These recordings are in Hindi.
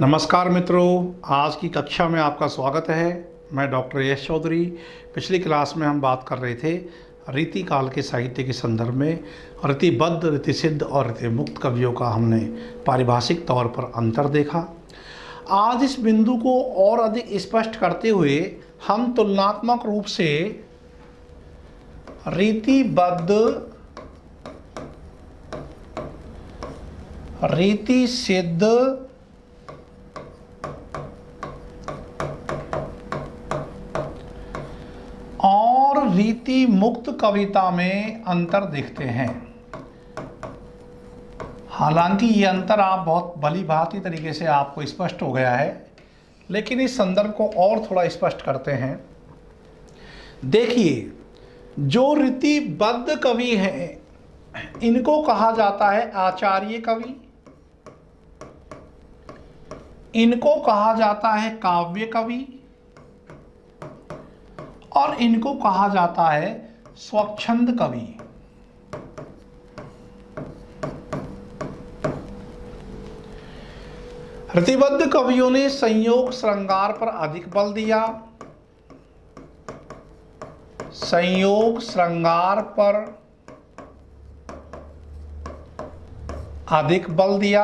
नमस्कार मित्रों, आज की कक्षा में आपका स्वागत है। मैं डॉक्टर यश चौधरी। पिछली क्लास में हम बात कर रहे थे रीतिकाल के साहित्य के संदर्भ में रीतिबद्ध, रीतिसिद्ध और रीतिमुक्त कवियों का हमने पारिभाषिक तौर पर अंतर देखा। आज इस बिंदु को और अधिक स्पष्ट करते हुए हम तुलनात्मक रूप से रीतिबद्ध, रीतिसिद्ध और रीति मुक्त कविता में अंतर देखते हैं। हालांकि ये अंतर आप बहुत भली भांति तरीके से आपको स्पष्ट हो गया है, लेकिन इस संदर्भ को और थोड़ा स्पष्ट करते हैं। देखिए, जो रीतिबद्ध कवि हैं इनको कहा जाता है आचार्य कवि, इनको कहा जाता है काव्य कवि और इनको कहा जाता है स्वच्छंद कवि। रीतिबद्ध कवियों ने संयोग श्रृंगार पर अधिक बल दिया, संयोग श्रृंगार पर अधिक बल दिया।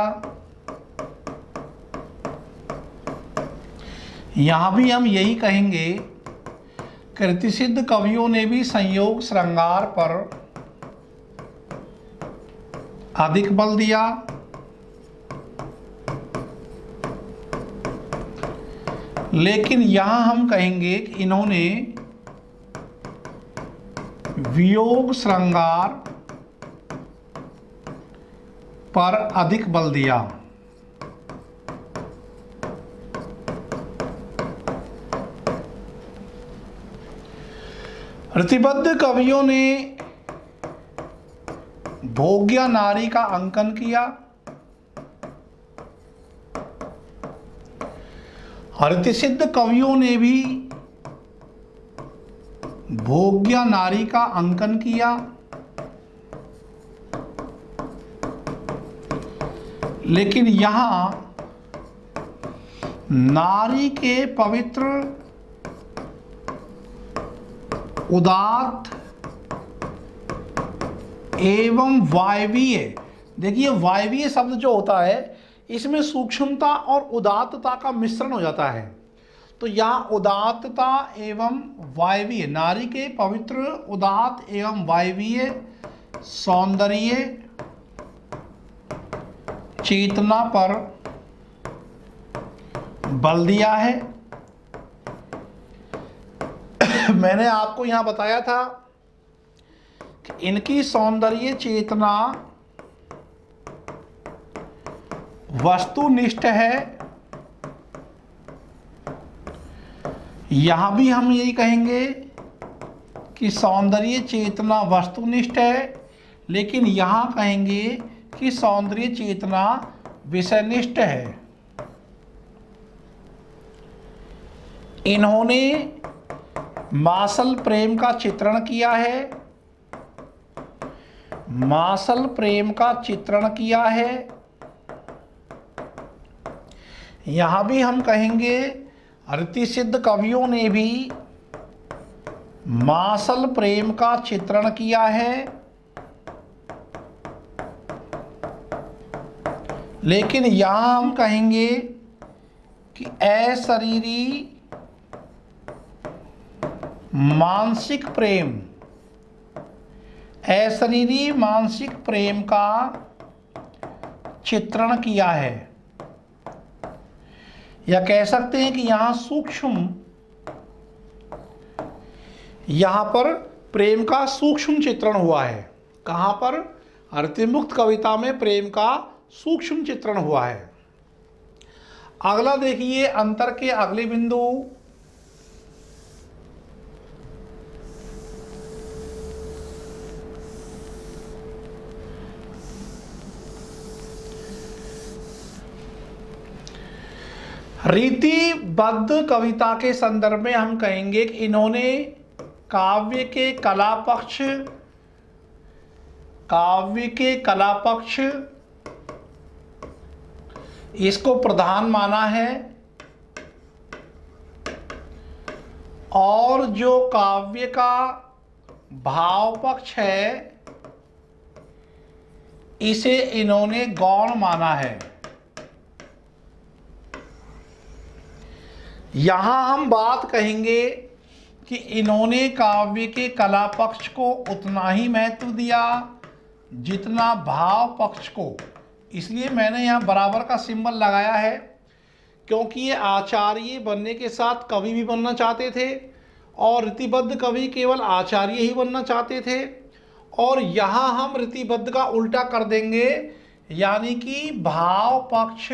यहां भी हम यही कहेंगे कि रीतिसिद्ध कवियों ने भी संयोग श्रृंगार पर अधिक बल दिया, लेकिन यहां हम कहेंगे कि इन्होंने वियोग श्रृंगार पर अधिक बल दिया। रीतिबद्ध कवियों ने भोग्य नारी का अंकन किया, रीतिसिद्ध कवियों ने भी भोग्य नारी का अंकन किया, लेकिन यहां नारी के पवित्र, उदात्त एवं वायवीय, देखिए वायवीय शब्द जो होता है इसमें सूक्ष्मता और उदात्तता का मिश्रण हो जाता है। तो यहाँ उदात्तता एवं वायवीय, नारी के पवित्र, उदात्त एवं वायवीय सौंदर्य चेतना पर बल दिया है। मैंने आपको यहां बताया था कि इनकी सौंदर्य चेतना वस्तुनिष्ठ है। यहां भी हम यही कहेंगे कि सौंदर्य चेतना वस्तुनिष्ठ है, लेकिन यहां कहेंगे कि सौंदर्य चेतना विषयनिष्ठ है। इन्होंने मासल प्रेम का चित्रण किया है, मासल प्रेम का चित्रण किया है। यहां भी हम कहेंगे रीतिसिद्ध कवियों ने भी मासल प्रेम का चित्रण किया है, लेकिन यहां हम कहेंगे कि अशरीरी मानसिक प्रेम, अशरीरी मानसिक प्रेम का चित्रण किया है। या कह सकते हैं कि यहां सूक्ष्म, यहां पर प्रेम का सूक्ष्म चित्रण हुआ है। कहां पर? रीतिमुक्त कविता में प्रेम का सूक्ष्म चित्रण हुआ है। अगला देखिए, अंतर के अगले बिंदु। रीतिबद्ध कविता के संदर्भ में हम कहेंगे कि इन्होंने काव्य के कला पक्ष, काव्य के कला पक्ष इसको प्रधान माना है, और जो काव्य का भाव पक्ष है इसे इन्होंने गौण माना है। यहां हम बात कहेंगे कि इन्होंने काव्य के कला पक्ष को उतना ही महत्व दिया जितना भाव पक्ष को। इसलिए मैंने यहाँ बराबर का सिंबल लगाया है, क्योंकि ये आचार्य बनने के साथ कवि भी बनना चाहते थे, और रीतिबद्ध कवि केवल आचार्य ही बनना चाहते थे। और यहाँ हम रीतिबद्ध का उल्टा कर देंगे, यानी कि भाव पक्ष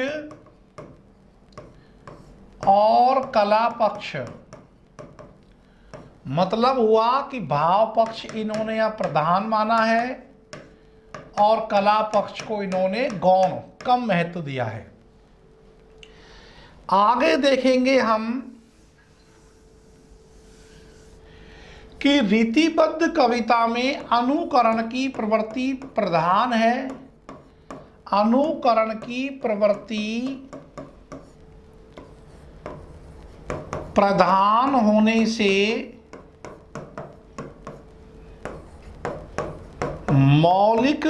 और कला पक्ष। मतलब हुआ कि भाव पक्ष इन्होंने यहाँ प्रधान माना है और कला पक्ष को इन्होंने गौण, कम महत्व दिया है। आगे देखेंगे हम कि रीतिबद्ध कविता में अनुकरण की प्रवृत्ति प्रधान है। अनुकरण की प्रवृत्ति प्रधान होने से मौलिक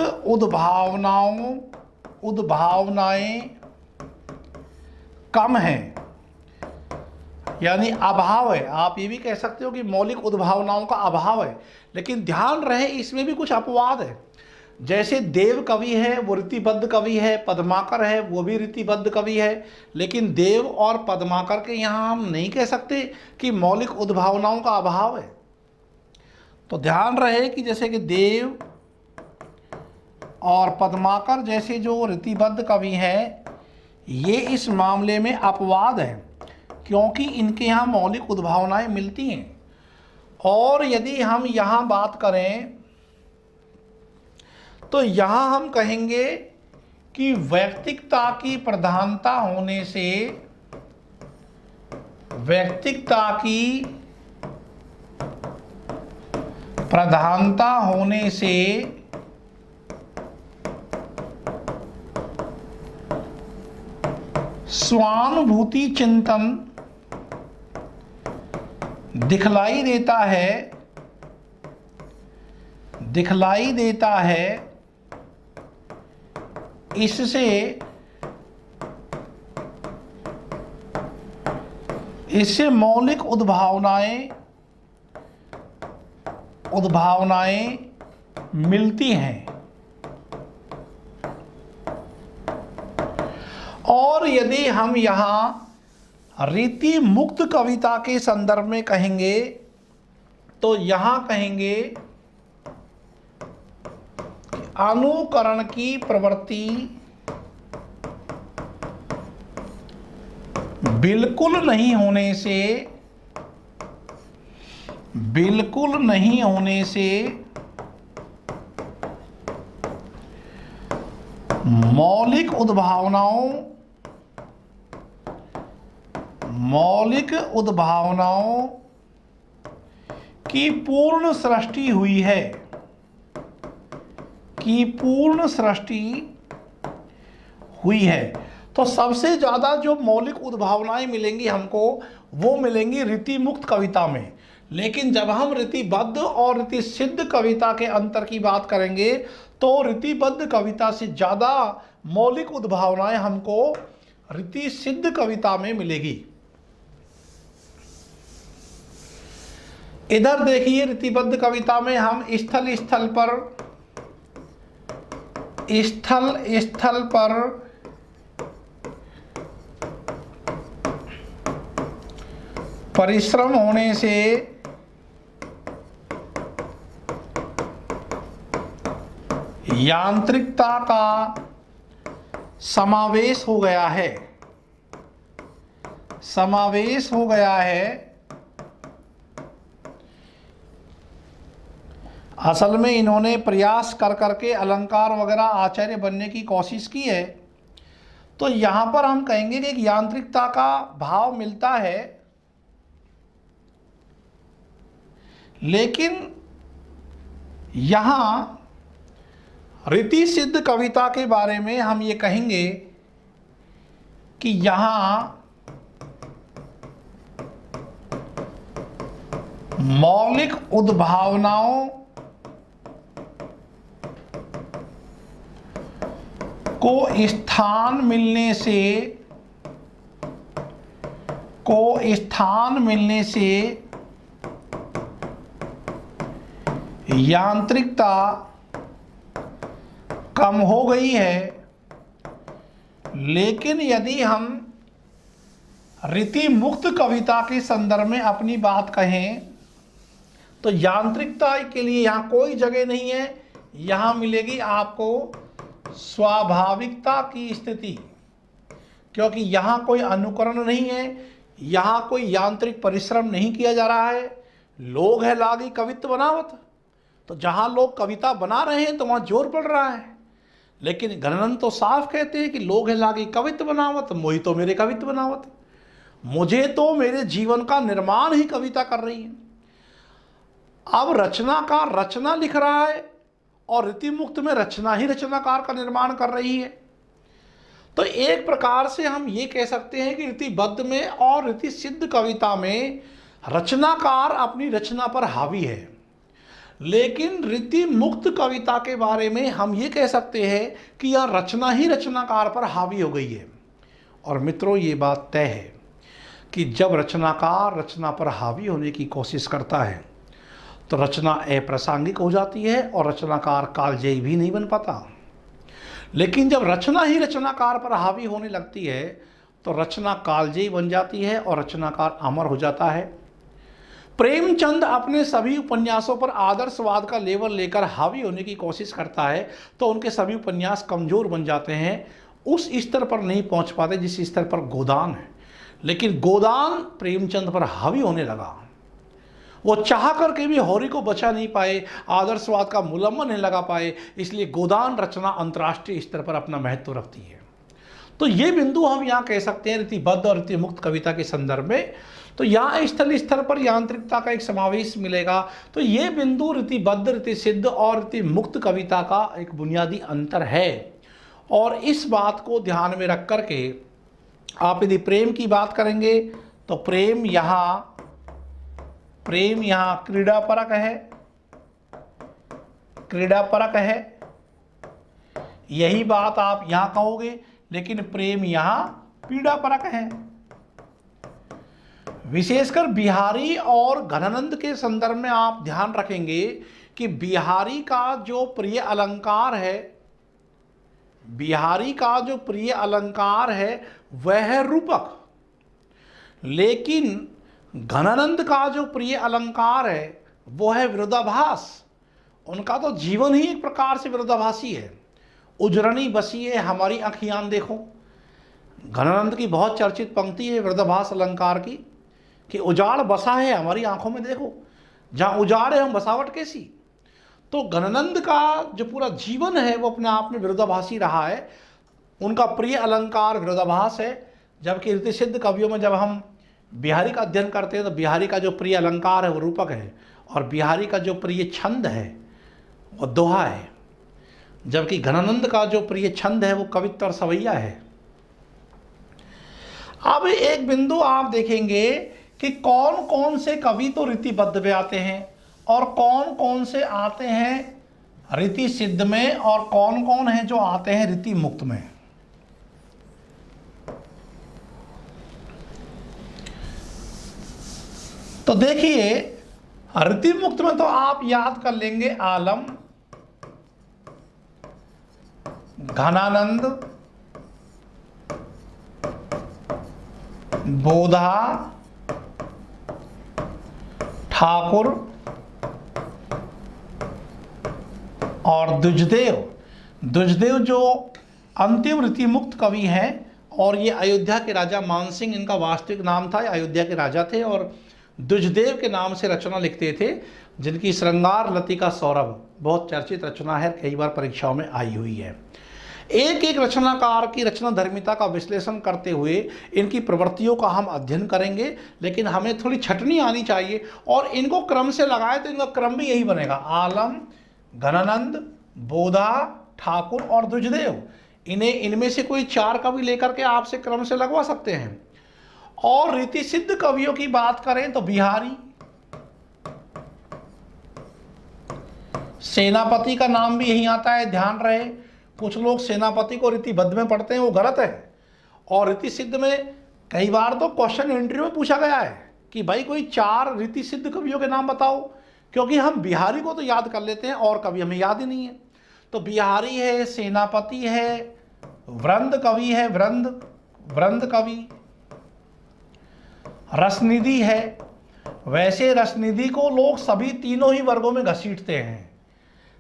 उद्भावनाएं कम है, यानी अभाव है। आप ये भी कह सकते हो कि मौलिक उद्भावनाओं का अभाव है। लेकिन ध्यान रहे इसमें भी कुछ अपवाद है। जैसे देव कवि है वो रीतिबद्ध कवि है, पद्माकर है वो भी रीतिबद्ध कवि है, लेकिन देव और पद्माकर के यहाँ हम नहीं कह सकते कि मौलिक उद्भावनाओं का अभाव है। तो ध्यान रहे कि जैसे कि देव और पद्माकर जैसे जो रीतिबद्ध कवि हैं, ये इस मामले में अपवाद है, क्योंकि इनके यहाँ मौलिक उद्भावनाएं मिलती हैं। और यदि हम यहाँ बात करें तो यहाँ हम कहेंगे कि वैयक्तिकता की प्रधानता होने से, वैयक्तिकता की प्रधानता होने से स्वानुभूति चिंतन दिखलाई देता है। इससे मौलिक उद्भावनाएं मिलती हैं। और यदि हम यहाँ रीति मुक्त कविता के संदर्भ में कहेंगे तो यहाँ कहेंगे अनुकरण की प्रवृत्ति बिल्कुल नहीं होने से मौलिक उद्भावनाओं की पूर्ण सृष्टि हुई है, तो सबसे ज़्यादा जो मौलिक उद्भावनाएं मिलेंगी हमको वो मिलेंगी रीति मुक्त कविता में। लेकिन जब हम रीतिबद्ध और रीति सिद्ध कविता के अंतर की बात करेंगे तो रीतिबद्ध कविता से ज़्यादा मौलिक उद्भावनाएं हमको रीति सिद्ध कविता में मिलेगी। इधर देखिए, रीतिबद्ध कविता में हम स्थल स्थल पर परिश्रम होने से यांत्रिकता का समावेश हो गया है। असल में इन्होंने प्रयास कर करके अलंकार वगैरह आचार्य बनने की कोशिश की है। तो यहाँ पर हम कहेंगे कि एक यांत्रिकता का भाव मिलता है, लेकिन यहाँ रीति सिद्ध कविता के बारे में हम ये कहेंगे कि यहाँ मौलिक उद्भावनाओं को स्थान मिलने से यांत्रिकता कम हो गई है। लेकिन यदि हम रीति मुक्त कविता के संदर्भ में अपनी बात कहें तो यांत्रिकता के लिए यहाँ कोई जगह नहीं है। यहाँ मिलेगी आपको स्वाभाविकता की स्थिति, क्योंकि यहाँ कोई अनुकरण नहीं है, यहाँ कोई यांत्रिक परिश्रम नहीं किया जा रहा है। लोग है लागी कवित्व बनावत, तो जहाँ लोग कविता बना रहे हैं तो वहाँ जोर पड़ रहा है। लेकिन गणनंद तो साफ कहते हैं कि लोग है लागी कवित्व बनावत, मोहि तो मेरे कवित्व बनावत, मुझे तो मेरे जीवन का निर्माण ही कविता कर रही है। अब रचनाकार रचना लिख रहा है और रीति मुक्त में रचना ही रचनाकार का निर्माण कर रही है। तो एक प्रकार से हम ये कह सकते हैं कि रीतिबद्ध में और रीति सिद्ध कविता में रचनाकार अपनी रचना पर हावी है। लेकिन रीति मुक्त कविता के बारे में हम ये कह सकते हैं कि यह रचना ही रचनाकार पर हावी हो गई है। और मित्रों, ये बात तय है कि जब रचनाकार रचना पर हावी होने की कोशिश करता है तो रचना अप्रासंगिक हो जाती है और रचनाकार कालजयी भी नहीं बन पाता। लेकिन जब रचना ही रचनाकार पर हावी होने लगती है तो रचना कालजयी बन जाती है और रचनाकार अमर हो जाता है। प्रेमचंद अपने सभी उपन्यासों पर आदर्शवाद का लेवल लेकर हावी होने की कोशिश करता है तो उनके सभी उपन्यास कमज़ोर बन जाते हैं, उस स्तर पर नहीं पहुंच पाते जिस स्तर पर गोदान है। लेकिन गोदान प्रेमचंद पर हावी होने लगा, वो चाह करके भी होरी को बचा नहीं पाए, आदर्शवाद का मुलम्मन नहीं लगा पाए, इसलिए गोदान रचना अंतर्राष्ट्रीय स्तर पर अपना महत्व रखती है। तो ये बिंदु हम यहाँ कह सकते हैं रीतिबद्ध और रीति मुक्त कविता के संदर्भ में। तो यहाँ स्थल स्तर पर यांत्रिकता का एक समावेश मिलेगा। तो ये बिंदु रीतिबद्ध, रीति सिद्ध और रीति मुक्त कविता का एक बुनियादी अंतर है। और इस बात को ध्यान में रख करके आप यदि प्रेम की बात करेंगे तो प्रेम यहाँ क्रीड़ापरक है, क्रीड़ापरक है, यही बात आप यहाँ कहोगे। लेकिन प्रेम यहाँ पीड़ापरक है। विशेषकर बिहारी और घनानंद के संदर्भ में आप ध्यान रखेंगे कि बिहारी का जो प्रिय अलंकार है वह है रूपक, लेकिन घनानंद का जो प्रिय अलंकार है वो है विरोधाभास। उनका तो जीवन ही एक प्रकार से विरोधाभासी है। उजरनी बसी है हमारी आँखियाँ देखो, घनानंद की बहुत चर्चित पंक्ति है विरोधाभास अलंकार की कि उजाड़ बसा है हमारी आंखों में देखो, जहाँ उजाड़ है हम बसावट कैसी। तो घनानंद का जो पूरा जीवन है वो अपने आप में विरोधाभासी रहा है, उनका प्रिय अलंकार विरोधाभास है। जबकि रीति सिद्ध कवियों में जब हम बिहारी का अध्ययन करते हैं तो बिहारी का जो प्रिय अलंकार है वो रूपक है और बिहारी का जो प्रिय छंद है वो दोहा है, जबकि घनानंद का जो प्रिय छंद है वो कवित्व और सवैया है। अब एक बिंदु आप देखेंगे कि कौन कौन से कवि तो रीतिबद्ध में आते हैं और कौन कौन से आते हैं रीति सिद्ध में और कौन कौन है जो आते हैं रीति मुक्त में। तो देखिए, रीति मुक्त में तो आप याद कर लेंगे आलम, घनानंद, बोधा, ठाकुर और द्विजदेव जो अंतिम रीति मुक्त कवि हैं। और ये अयोध्या के राजा मानसिंह इनका वास्तविक नाम था, अयोध्या के राजा थे और द्विजदेव के नाम से रचना लिखते थे, जिनकी श्रृंगार लतिका सौरभ बहुत चर्चित रचना है, कई बार परीक्षाओं में आई हुई है। एक एक रचनाकार की रचना धर्मिता का विश्लेषण करते हुए इनकी प्रवृत्तियों का हम अध्ययन करेंगे, लेकिन हमें थोड़ी छटनी आनी चाहिए और इनको क्रम से लगाए तो इनका क्रम भी यही बनेगा। आलम, घनानंद, बोधा, ठाकुर और द्विजदेव, इनमें से कोई 4 कवि लेकर के आपसे क्रम से लगवा सकते हैं। और रीति सिद्ध कवियों की बात करें तो बिहारी, सेनापति का नाम भी यही आता है, ध्यान रहे। कुछ लोग सेनापति को रीतिबद्ध में पढ़ते हैं, वो गलत है। और रीति सिद्ध में कई बार तो क्वेश्चन इंटरव्यू में पूछा गया है कि भाई कोई 4 रीति सिद्ध कवियों के नाम बताओ, क्योंकि हम बिहारी को तो याद कर लेते हैं और कवि हमें याद ही नहीं है। तो बिहारी है, सेनापति है, वृंद कवि है, वृंद कवि, रसनिधि है। वैसे रसनिधि को लोग सभी तीनों ही वर्गों में घसीटते हैं,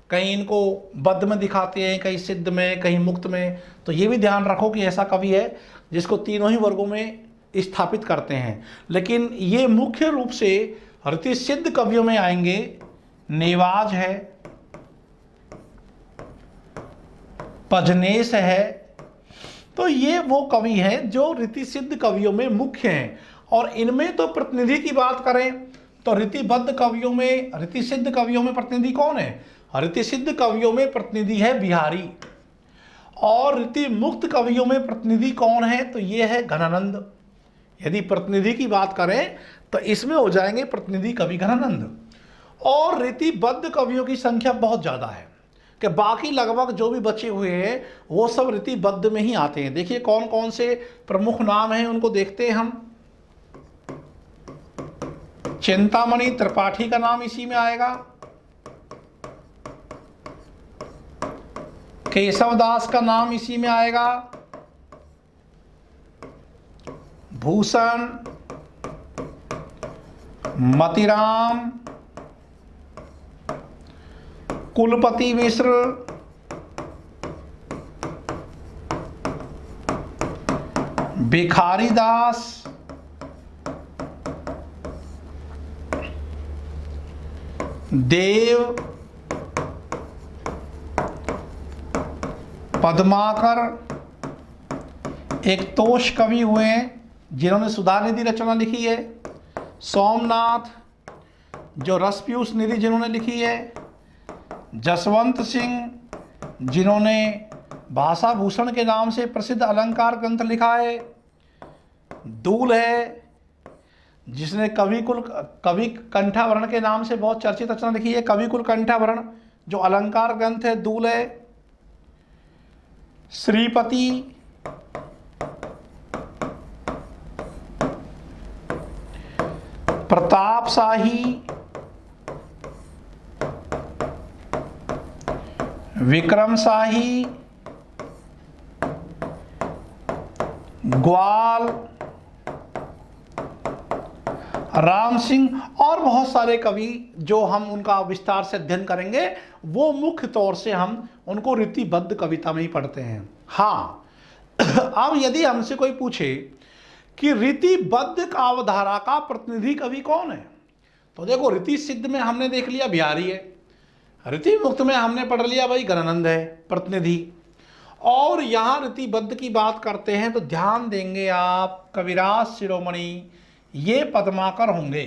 कहीं इनको बद्ध में दिखाते हैं, कहीं सिद्ध में, कहीं मुक्त में। तो ये भी ध्यान रखो कि ऐसा कवि है जिसको तीनों ही वर्गों में स्थापित करते हैं। लेकिन ये मुख्य रूप से रीति सिद्ध कवियों में आएंगे। नेवाज है, पजनेस है। तो ये वो कवि हैं जो रीति सिद्ध कवियों में मुख्य हैं। और इनमें तो प्रतिनिधि की बात करें तो रीतिबद्ध कवियों में, रीति सिद्ध कवियों में प्रतिनिधि कौन है? रीति सिद्ध कवियों में प्रतिनिधि है बिहारी। और रीति मुक्त कवियों में प्रतिनिधि कौन है? तो ये है घनानंद। यदि प्रतिनिधि की बात करें तो इसमें हो जाएंगे प्रतिनिधि कवि घनानंद। और रीतिबद्ध कवियों की संख्या बहुत ज़्यादा है कि बाकी लगभग जो भी बचे हुए हैं वो सब रीतिबद्ध में ही आते हैं। देखिए कौन कौन से प्रमुख नाम हैं उनको देखते हैं हम। चिंतामणि त्रिपाठी का नाम इसी में आएगा, केशवदास का नाम इसी में आएगा, भूषण, मतिराम, कुलपति मिश्र, भिखारी दास, देव, पद्माकर, एक तोष कवि हुए हैं जिन्होंने सुधा निधि रचना लिखी है, सोमनाथ जो रसपीयूष निधि जिन्होंने लिखी है, जसवंत सिंह जिन्होंने भाषा भूषण के नाम से प्रसिद्ध अलंकार ग्रंथ लिखा है, दूल है जिसने कवि कंठाभरण के नाम से बहुत चर्चित रचना लिखी है, कविकुल कंठाभरण जो अलंकार ग्रंथ है, दूल है, श्रीपति, प्रताप शाही, विक्रम शाही, ग्वाल, राम सिंह और बहुत सारे कवि जो हम उनका विस्तार से अध्ययन करेंगे, वो मुख्य तौर से हम उनको रीतिबद्ध कविता में ही पढ़ते हैं। हाँ, अब यदि हमसे कोई पूछे कि रीतिबद्ध काव्यधारा का प्रतिनिधि कवि कौन है, तो देखो रीति सिद्ध में हमने देख लिया बिहारी है, रीति मुक्त में हमने पढ़ लिया भाई घनानंद है प्रतिनिधि। और यहाँ रीतिबद्ध की बात करते हैं तो ध्यान देंगे आप, कविराज शिरोमणि ये पद्माकर होंगे।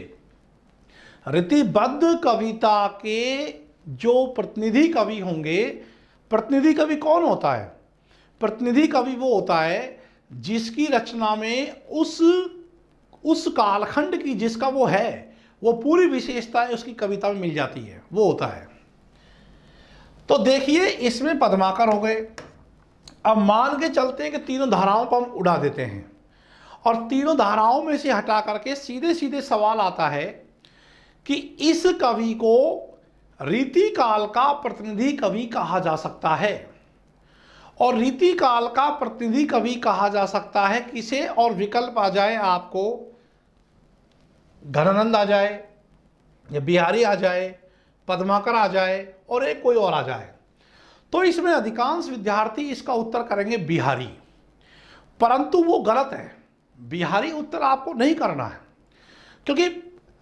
रीतिबद्ध कविता के जो प्रतिनिधि कवि होंगे, प्रतिनिधि कवि कौन होता है? प्रतिनिधि कवि वो होता है जिसकी रचना में उस कालखंड की जिसका वो है वो पूरी विशेषताएं उसकी कविता में मिल जाती है, वो होता है। तो देखिए इसमें पद्माकर हो गए। अब मान के चलते हैं कि तीनों धाराओं को हम उड़ा देते हैं और तीनों धाराओं में से हटा करके सीधे सीधे सवाल आता है कि इस कवि को रीति काल का प्रतिनिधि कवि कहा जा सकता है। और रीति काल का प्रतिनिधि कवि कहा जा सकता है किसे? और विकल्प आ जाए आपको, घनानंद आ जाए या बिहारी आ जाए, पद्माकर आ जाए और एक कोई और आ जाए। तो इसमें अधिकांश विद्यार्थी इसका उत्तर करेंगे बिहारी, परंतु वो गलत है। बिहारी उत्तर आपको नहीं करना है, क्योंकि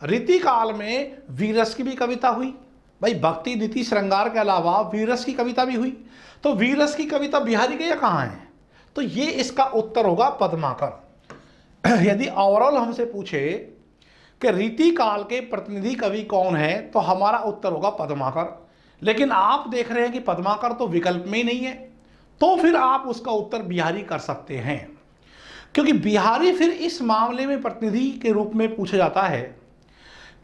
रीति काल में वीररस की भी कविता हुई, भाई भक्ति नीति श्रृंगार के अलावा वीररस की कविता भी हुई, तो वीररस की कविता बिहारी के या कहाँ है? तो ये इसका उत्तर होगा पद्माकर। यदि ओवरऑल हमसे पूछे कि रीति काल के प्रतिनिधि कवि कौन है, तो हमारा उत्तर होगा पद्माकर। लेकिन आप देख रहे हैं कि पद्माकर तो विकल्प में ही नहीं है, तो फिर आप उसका उत्तर बिहारी कर सकते हैं, क्योंकि बिहारी फिर इस मामले में प्रतिनिधि के रूप में पूछा जाता है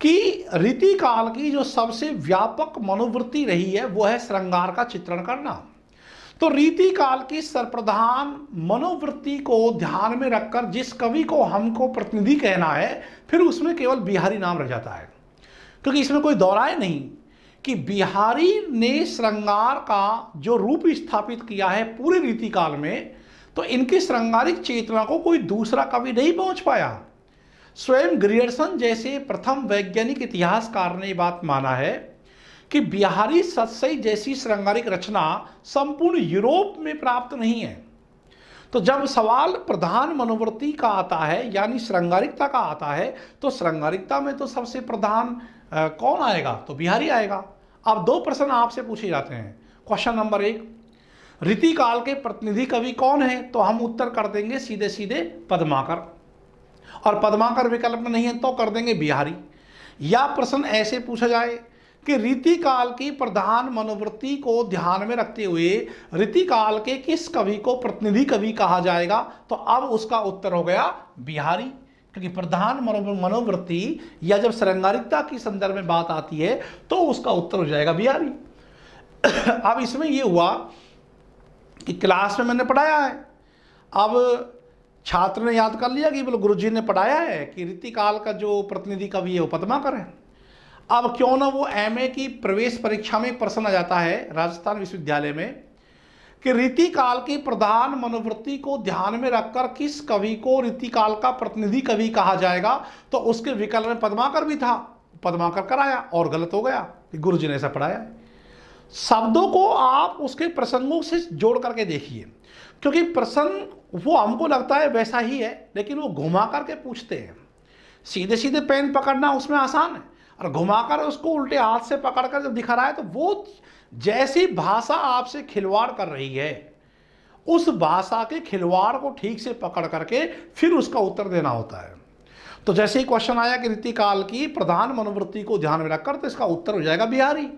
कि रीति काल की जो सबसे व्यापक मनोवृत्ति रही है वो है श्रृंगार का चित्रण करना। तो रीति काल की सर्वप्रधान मनोवृत्ति को ध्यान में रखकर जिस कवि को हमको प्रतिनिधि कहना है, फिर उसमें केवल बिहारी नाम रह जाता है, क्योंकि इसमें कोई दौराय नहीं कि बिहारी ने श्रृंगार का जो रूप स्थापित किया है पूरे रीति काल में, तो इनकी श्रृंगारिक चेतना को कोई दूसरा कवि नहीं पहुंच पाया। स्वयं ग्रियर्सन जैसे प्रथम वैज्ञानिक इतिहासकार ने बात माना है कि बिहारी सतसई जैसी श्रृंगारिक रचना संपूर्ण यूरोप में प्राप्त नहीं है। तो जब सवाल प्रधान मनोवृत्ति का आता है, यानी श्रृंगारिकता का आता है, तो श्रृंगारिकता में तो सबसे प्रधान कौन आएगा? तो बिहारी आएगा। अब दो प्रश्न आपसे पूछे जाते हैं। क्वेश्चन नंबर 1, रीति काल के प्रतिनिधि कवि कौन है? तो हम उत्तर कर देंगे सीधे सीधे पद्माकर, और पद्माकर विकल्प में नहीं है तो कर देंगे बिहारी। या प्रश्न ऐसे पूछा जाए कि रीति काल की प्रधान मनोवृत्ति को ध्यान में रखते हुए रीति काल के किस कवि को प्रतिनिधि कवि कहा जाएगा? तो अब उसका उत्तर हो गया बिहारी, क्योंकि प्रधान मनोवृत्ति या जब श्रृंगारिकता की संदर्भ में बात आती है तो उसका उत्तर हो जाएगा बिहारी। अब इसमें यह हुआ कि क्लास में मैंने पढ़ाया है, अब छात्र ने याद कर लिया कि बोलो गुरुजी ने पढ़ाया है कि रीति काल का जो प्रतिनिधि कवि है वो पद्माकर है। अब क्यों ना वो एमए की प्रवेश परीक्षा में प्रश्न आ जाता है राजस्थान विश्वविद्यालय में कि रीति काल की प्रधान मनोवृत्ति को ध्यान में रखकर किस कवि को रीति काल का प्रतिनिधि कवि कहा जाएगा, तो उसके विकल्प में पद्माकर भी था, पद्माकर कराया और गलत हो गया कि गुरुजी ने ऐसा पढ़ाया है। शब्दों को आप उसके प्रसंगों से जोड़ करके देखिए, क्योंकि प्रसंग वो हमको लगता है वैसा ही है, लेकिन वो घुमा करके पूछते हैं। सीधे सीधे पेन पकड़ना उसमें आसान है, और घुमाकर उसको उल्टे हाथ से पकड़कर जब दिखा रहा है तो वो जैसी भाषा आपसे खिलवाड़ कर रही है, उस भाषा के खिलवाड़ को ठीक से पकड़ करके फिर उसका उत्तर देना होता है। तो जैसे ही क्वेश्चन आया कि रीति काल की प्रधान मनोवृत्ति को ध्यान में रखकर, तो इसका उत्तर हो जाएगा बिहारी।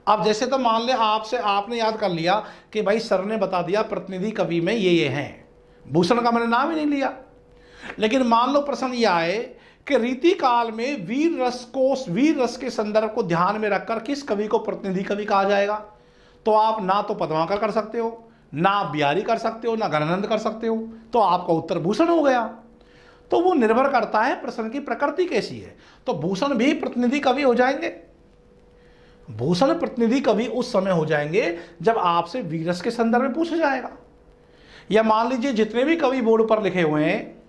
अब जैसे तो मान ले आपने याद कर लिया कि भाई सर ने बता दिया प्रतिनिधि कवि में ये हैं, भूषण का मैंने नाम ही नहीं लिया, लेकिन मान लो प्रश्न ये आए कि रीति काल में वीर रस के संदर्भ को ध्यान में रखकर किस कवि को प्रतिनिधि कवि कहा जाएगा, तो आप ना तो पद्माकर कर सकते हो, ना बिहारी कर सकते हो, ना गणानंद कर सकते हो, तो आपका उत्तर भूषण हो गया। तो वो निर्भर करता है प्रश्न की प्रकृति कैसी है। तो भूषण भी प्रतिनिधि कवि हो जाएंगे, भूषण प्रतिनिधि कवि उस समय हो जाएंगे जब आपसे वीररस के संदर्भ में पूछा जाएगा। या मान लीजिए जितने भी कवि बोर्ड पर लिखे हुए हैं,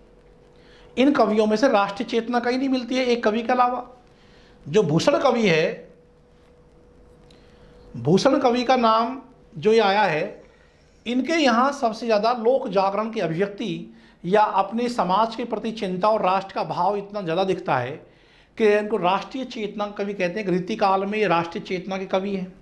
इन कवियों में से राष्ट्रीय चेतना कहीं नहीं मिलती है एक कवि के अलावा। जो भूषण कवि है, भूषण कवि का नाम जो ये आया है, इनके यहाँ सबसे ज़्यादा लोक जागरण की अभिव्यक्ति या अपने समाज के प्रति चिंता और राष्ट्र का भाव इतना ज़्यादा दिखता है कि इनको राष्ट्रीय चेतना कवि कहते हैं। रीति काल में ये राष्ट्रीय चेतना के कवि हैं।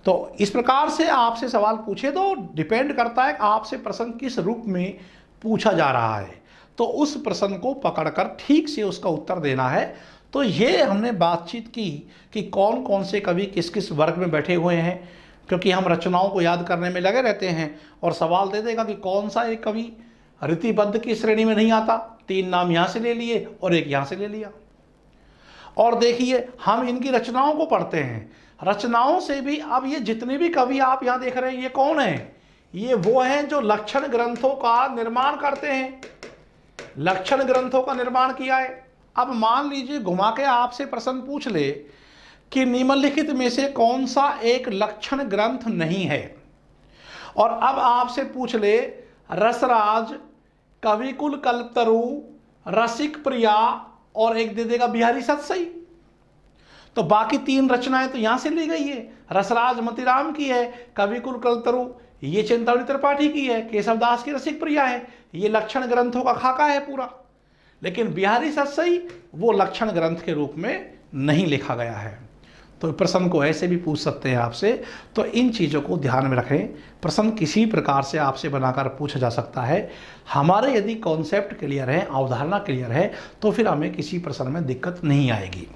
तो इस प्रकार से आपसे सवाल पूछे तो डिपेंड करता है कि आपसे प्रश्न किस रूप में पूछा जा रहा है, तो उस प्रश्न को पकड़कर ठीक से उसका उत्तर देना है। तो ये हमने बातचीत की कि कौन कौन से कवि किस किस वर्ग में बैठे हुए हैं, क्योंकि हम रचनाओं को याद करने में लगे रहते हैं और सवाल दे देगा कि कौन सा एक कवि रीतिबद्ध की श्रेणी में नहीं आता। 3 नाम यहाँ से ले लिए और एक यहाँ से ले लिया। और देखिए हम इनकी रचनाओं को पढ़ते हैं, रचनाओं से भी अब ये जितने भी कवि आप यहाँ देख रहे हैं ये कौन है? ये वो हैं जो लक्षण ग्रंथों का निर्माण करते हैं, लक्षण ग्रंथों का निर्माण किया है। अब मान लीजिए घुमा के आपसे प्रश्न पूछ ले कि निम्नलिखित में से कौन सा एक लक्षण ग्रंथ नहीं है, और अब आपसे पूछ ले रसराज, कविकुल कल्पतरु, रसिक प्रिया और एक दे देगा बिहारी सतसई। तो बाकी 3 रचनाएं तो यहां से ली गई है। रसराज मोतीराम की है, कविकुल कल्पतरु ये चिंतामणि त्रिपाठी की है, केशवदास की रसिक प्रिया है। ये लक्षण ग्रंथों का खाका है पूरा। लेकिन बिहारी सतसई वो लक्षण ग्रंथ के रूप में नहीं लिखा गया है। तो प्रश्न को ऐसे भी पूछ सकते हैं आपसे। तो इन चीज़ों को ध्यान में रखें। प्रश्न किसी प्रकार से आपसे बनाकर पूछा जा सकता है। हमारे यदि कॉन्सेप्ट क्लियर है, अवधारणा क्लियर है, तो फिर हमें किसी प्रश्न में दिक्कत नहीं आएगी।